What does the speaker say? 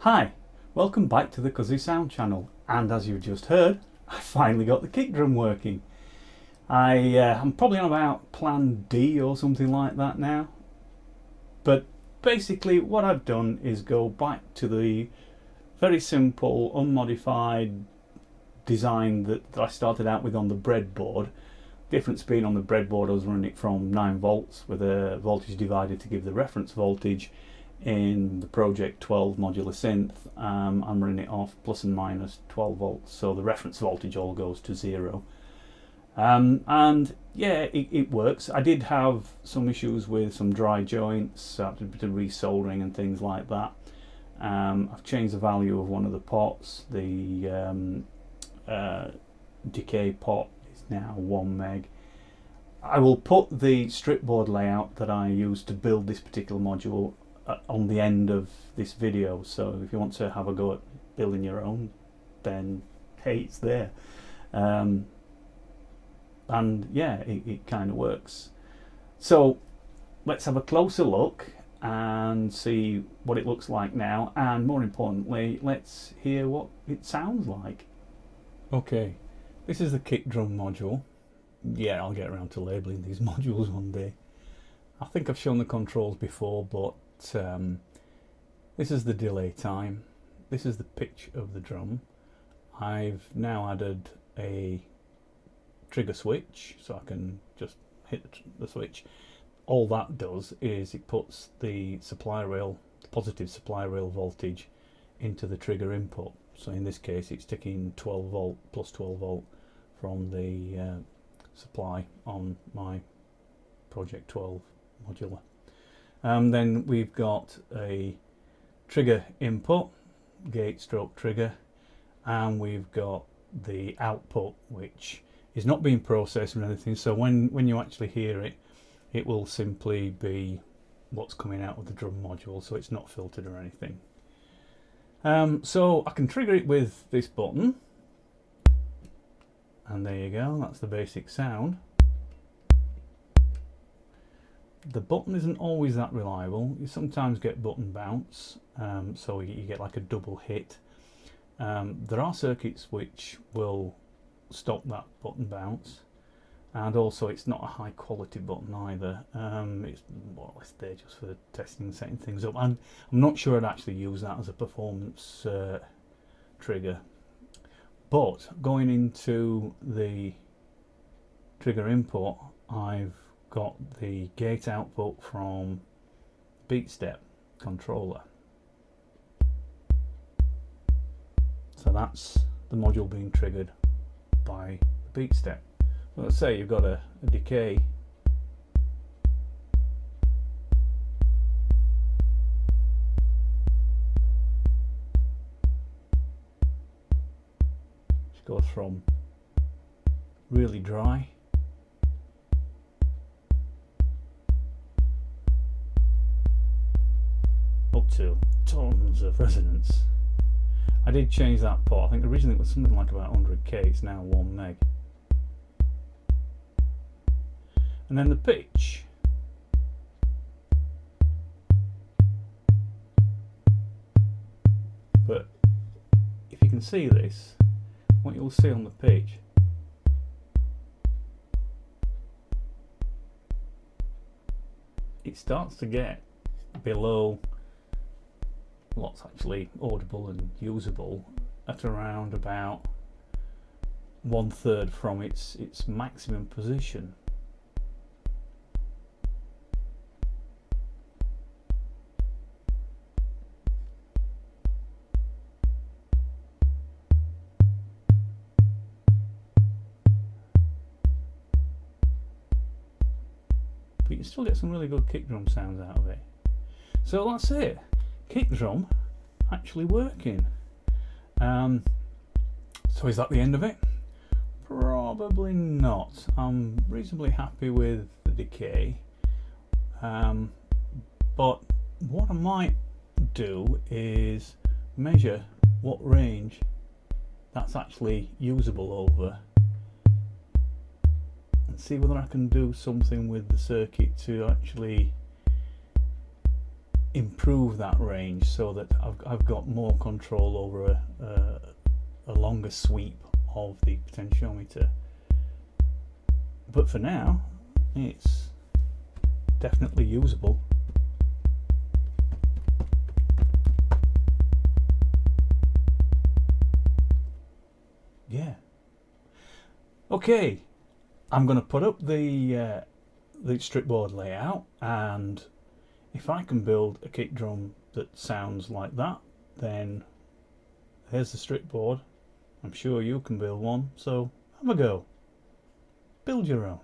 Hi, welcome back to the Kazoo Sound channel, and as you've just heard, I finally got the kick drum working. I'm probably on about plan D or something like that now, but basically what I've done is go back to the very simple unmodified design that I started out with on the breadboard. Difference being, on the breadboard I was running it from 9 volts with a voltage divider to give the reference voltage. In the Project XII modular synth, I'm running it off plus and minus 12 volts, so the reference voltage all goes to 0. And yeah, it works. I did have some issues with some dry joints, a bit of resoldering and things like that. I've changed the value of one of the pots. The decay pot is now 1 meg. I will put the strip board layout that I used to build this particular module on the end of this video, so if you want to have a go at building your own, then hey, it's there. And yeah, it kind of works. So let's have a closer look and see what it looks like now, and more importantly, let's hear what it sounds like. Okay, this is the kick drum module. Yeah, I'll get around to labeling these modules one day. I think I've shown the controls before, but this is the delay time, this is the pitch of the drum. I've now added a trigger switch, so I can just hit the switch. All that does is it puts the supply rail, the positive supply rail voltage, into the trigger input. So in this case it's taking 12 volt plus 12 volt from the supply on my Project XII modular. Then we've got a trigger input, gate stroke trigger, and we've got the output, which is not being processed or anything, so when you actually hear it, it will simply be what's coming out of the drum module, so it's not filtered or anything. So I can trigger it with this button, and there you go, that's the basic sound. The button isn't always that reliable. You sometimes get button bounce, so you get like a double hit. There are circuits which will stop that button bounce, and also it's not a high quality button either. It's more or less there just for testing and setting things up, and I'm not sure I'd actually use that as a performance trigger. But going into the trigger input, I've got the gate output from beat step controller, so that's the module being triggered by the beat step. So let's say you've got a decay, which goes from really dry up to tons of resonance. I did change that pot. I think originally it was something like about 100k, it's now 1 meg. And then the pitch. But if you can see this, what you'll see on the pitch, it starts to get below what's actually audible and usable at around about 1/3 from its maximum position. But you can still get some really good kick drum sounds out of it. So that's it. Kick drum actually working. So is that the end of it? Probably not. I'm reasonably happy with the decay, but what I might do is measure what range that's actually usable over and see whether I can do something with the circuit to actually improve that range so that I've got more control over a longer sweep of the potentiometer. But for now, it's definitely usable. Yeah. Okay, I'm going to put up the strip board layout, and if I can build a kick drum that sounds like that, then there's the strip board. I'm sure you can build one, so have a go. Build your own.